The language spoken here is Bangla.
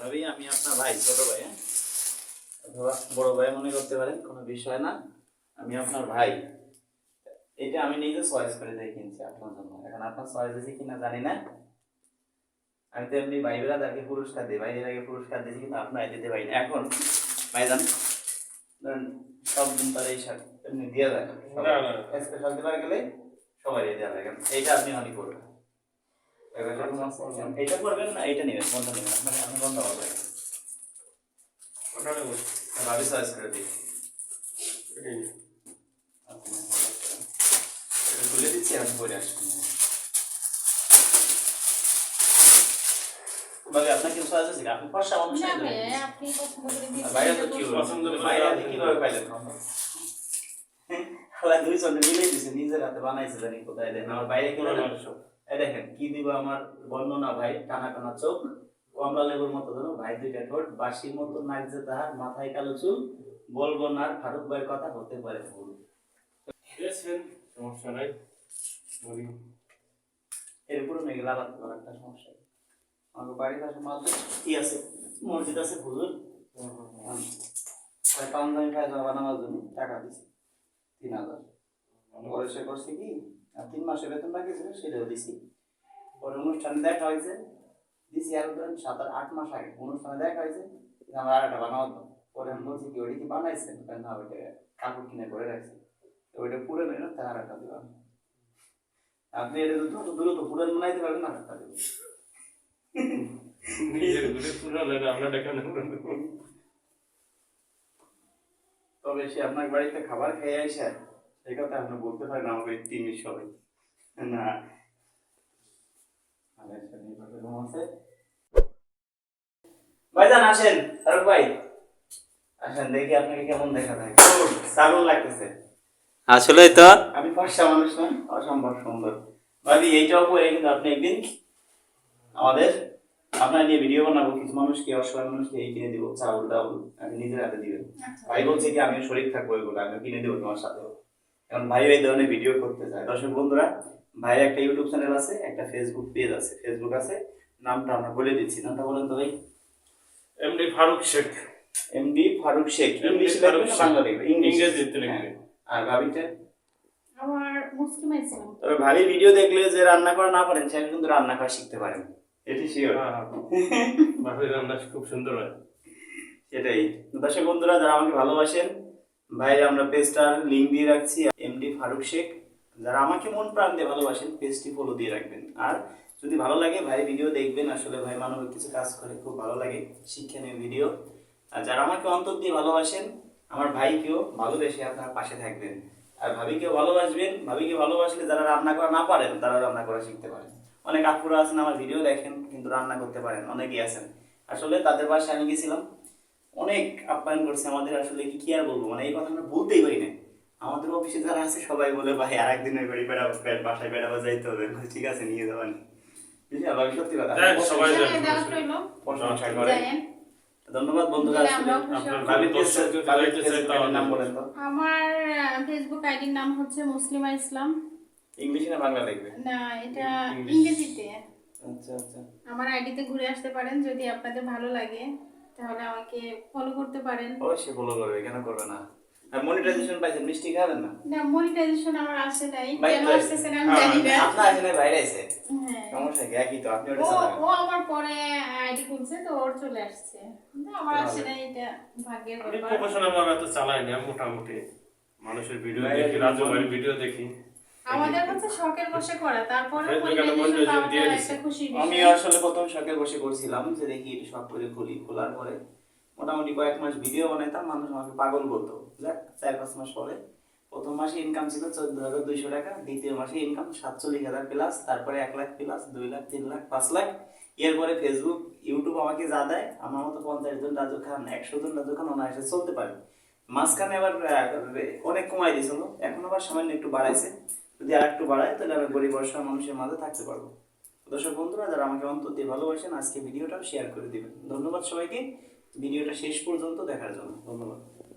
ভাবি আমি আপনার ভাই, ছোট ভাই, অথবা বড় ভাই মনে করতে পারেন, কোনো বিষয় না। আমি আপনার ভাই। এটা আমি নিজে চয়েস করে দিয়ে কিনছি আপনার জন্য। এখন আপনার চয়েস দিয়েছি কিনা জানি না। আমি তো এমনি ভাই বেড়াদারকে পুরস্কার দিই, ভাইদের আগে পুরস্কার দিয়েছি, কিন্তু আপনার দিতে পারি না। এখন ভাইজান ধরেন সব দিন তার এই শার্ট এমনি দেওয়া যায় না, স্পেশাল দেওয়া গেলে সবাই দেওয়া লাগে। এইটা আপনি অনেক করবেন, এইটা করবেন না, এইটা নেবেন, কোনটা নেবেন আপনাকে, আপনি কোনটা ভালো লাগে ভাবি চয়েস করে দিই। এটা তুলে দিচ্ছি, আমি পরে আসবেন। ভাবি আপনার কি চয়েস আছে? আপনি ফর্সা মানুষ না, আপনি পছন্দ করে দিয়েছেন। ভাইয়া তো কি পছন্দ করে, ভাইয়া কিভাবে পাইলেন? খালা দুই জন মিলে দিছে, নিজের হাতে বানাইছে, জানি কোথায় দেখেন। আমার বাইরে কি এই দেখেন কি দিব আমার বর্ণনা ভাই। টানা টানা চোখ, কমলা লেবুর মতো ধরো ভাই, দুইটা ঠোঁট, বাঁশির মতো নাক যে তাহার, মাথায় কালো চুল, বলবো না ফারুক ভাইয়ের কথা, হতে পারে ভুল। সমস্যা নাই, এরপরে মেঘ লাগাতে পারে একটা সমস্যা। আমার বাড়ির পাশে মাঝে কি আছে, মসজিদ আছে, হুজুর কম দামি ফায়দা বানানোর জন্য টাকা দিছে 3000। পরে সে করছে কি, 3 মাসের বেতন বাকি ছিল, সেটাও দিছি। পরে অনুষ্ঠানে দেখা হয়েছে, দিছি আরো ধরেন 7-8 মাস আগে অনুষ্ঠানে দেখা হয়েছে, আমার আর একটা বানাবো। পরে আমি বলছি কি, ওইটা কি বানাইছেন? না, ওইটা কাপড় কিনে করে রাখছি, ওইটা পুরো নেই না, তার একটা দিলাম। আপনি এটা যত দ্রুত পুরান বানাইতে পারবেন না, একটা দেবেন। তবে সে আপনার বাড়িতে খাবার খেয়ে আসে, সেই কথা আপনি বলতে পারেন আমাকে 3 মিনিট সবাই না। ভাইজান আসেন, ফারুক ভাই আসেন, দেখি আপনাকে কেমন দেখা যায়। দারুণ লাগতেছে আসলে। তো আমি ফর্সা মানুষ না, অসম্ভব সুন্দর। ভাবি এইটাও পরে কিন্তু আপনি একদিন আমাদের আপনার নিয়ে ভিডিও বানাবো, কিছু মানুষকে, অসহায় মানুষকে এই কিনে দিব, চাউল ডাউল আপনি নিজের হাতে দিবেন। ভাই বলছে কি আমি শরীর থাকবো, এগুলো আমি কিনে দেবো তোমার সাথে। কারণ ভাই এই ধরনের ভিডিও করতে চায়। দর্শক বন্ধুরা, ভাইয়ের একটা ইউটিউব চ্যানেল আছে, একটা ফেসবুক পেজ আছে, ফেসবুক আছে, নামটা আমরা বলে দিচ্ছি। নামটা বলেন তো ভাই। এমডি ফারুক শেখ। এমডি ফারুক শেখ। ইংলিশে লিখবেন না বাংলা লিখবেন? ইংরেজিতে লিখবেন। আর ভাবিটা আমার মুসলিমা ইসলাম। তবে ভাবি ভিডিও দেখলে যে রান্না করা না পারেন, সে কিন্তু রান্না করা শিখতে পারেন, এটি শিওর। ভাবির রান্না খুব সুন্দর হয়। সেটাই। দর্শক বন্ধুরা, যারা আমাকে ভালোবাসেন, ভাই আমরা পেজটার লিংক দিয়ে রাখছি, এমডি ফারুক শেখ। যারা আমাকে মন প্রাণ দিয়ে ভালোবাসেন, পেজটি ফলো দিয়ে রাখবেন। আর যদি ভালো লাগে ভাই ভিডিও দেখবেন, আসলে ভাই মানবিক কিছু কাজ করে, খুব ভালো লাগে, শিক্ষণীয় ভিডিও। আর যারা আমাকে অন্তর দিয়ে ভালোবাসেন, আমার ভাইকেও ভালোবেসে আপনার পাশে থাকবেন। আর ভাবিকেও ভালোবাসবেন। ভাবিকে ভালোবাসলে যারা রান্না করা না পারেন, তারা রান্না করা শিখতে পারেন। অনেক আপুরা আছেন আমার ভিডিও দেখেন কিন্তু রান্না করতে পারেন, অনেকেই আছেন। আসলে তাদের বাসায় আমি গেছিলাম, অনেক আপ্যায়ন করছে আমাদের। আসলে কি আর বলবো, মানে এই কথা আমরা বলতেই পারি না। আমাদের অফিসে যারা আছে সবাই বলে, ভাই আর একদিন ওই বাড়ি বেড়াবো, বাসায় বেড়াবো, যাইতে হবে। ঠিক আছে, নিয়ে যাবেন। সত্যি কথা। ধন্যবাদ বন্ধুরা। নাম বলেন তো। আমার ফেসবুক আইডির নাম হচ্ছে মুসলিমা ইসলাম। ইংলিশে না বাংলা লিখবে? না, এটা ইংরেজিতে। আচ্ছা আচ্ছা। আমার আইডিতে ঘুরে আসতে পারেন, যদি আপনাদের ভালো লাগে তাহলে আমাকে ফলো করতে পারেন। অবশ্যই ফলো করবে, কেন করবে না। আর মনিটাইজেশন পাইছেন, মিষ্টি খাবেন না? না, মনিটাইজেশন আমার আসে নাই, কেন আসতেছে না আমি জানি না। আপনার এখানে বাইরে আছে, হ্যাঁ সমস্যা কি? একই তো, আপনি ওটা ও চালাবেন। ও আমার পরে আইডি খুলছে তো ওর চলে আসছে, না আমার আসে নাই, এটা ভাগ্যের আমি ব্যাপার। প্রফেশনাল ভাবে তো চালাই না, মোটামুটি মানুষের ভিডিও দেখি, রাজু ভাইয়ের ভিডিও দেখি। আমাদের হচ্ছে শখের বসে করা, তারপরে একটা খুশি বিষয়। আমি আসলে প্রথম শখের বসে করছিলাম, যে দেখি এটা শখ করে খুলি। খোলার পরে মোটামুটি কয়েক মাস ভিডিও বানাইতাম, মানুষ আমাকে পাগল বলতো। যাক 4-5 মাস পরে প্রথম মাসে ইনকাম ছিল 14,200 টাকা, দ্বিতীয় মাসে ইনকাম 47,000 প্লাস, তারপরে 1 লাখ প্লাস, 2 লাখ, 3 লাখ, 5 লাখ। এরপরে ফেসবুক ইউটিউব আমাকে যা দেয়, আমার মতো 50 জন রাজু খান, 100 জন রাজু খান অনায়াসে চলতে পারে। মাঝখানে আবার অনেক কমাই দিয়েছিল, এখন আবার সামান্য একটু বাড়াইছে। যদি আর একটু বাড়ায় তাহলে আমি গরিব অসহায় মানুষের মাঝে থাকতে পারবো। দর্শক বন্ধুরা, যারা আমাকে অন্তর দিয়ে ভালোবাসেন, আজকে ভিডিওটা শেয়ার করে দিবেন। ধন্যবাদ সবাইকে ভিডিওটা শেষ পর্যন্ত দেখার জন্য। ধন্যবাদ।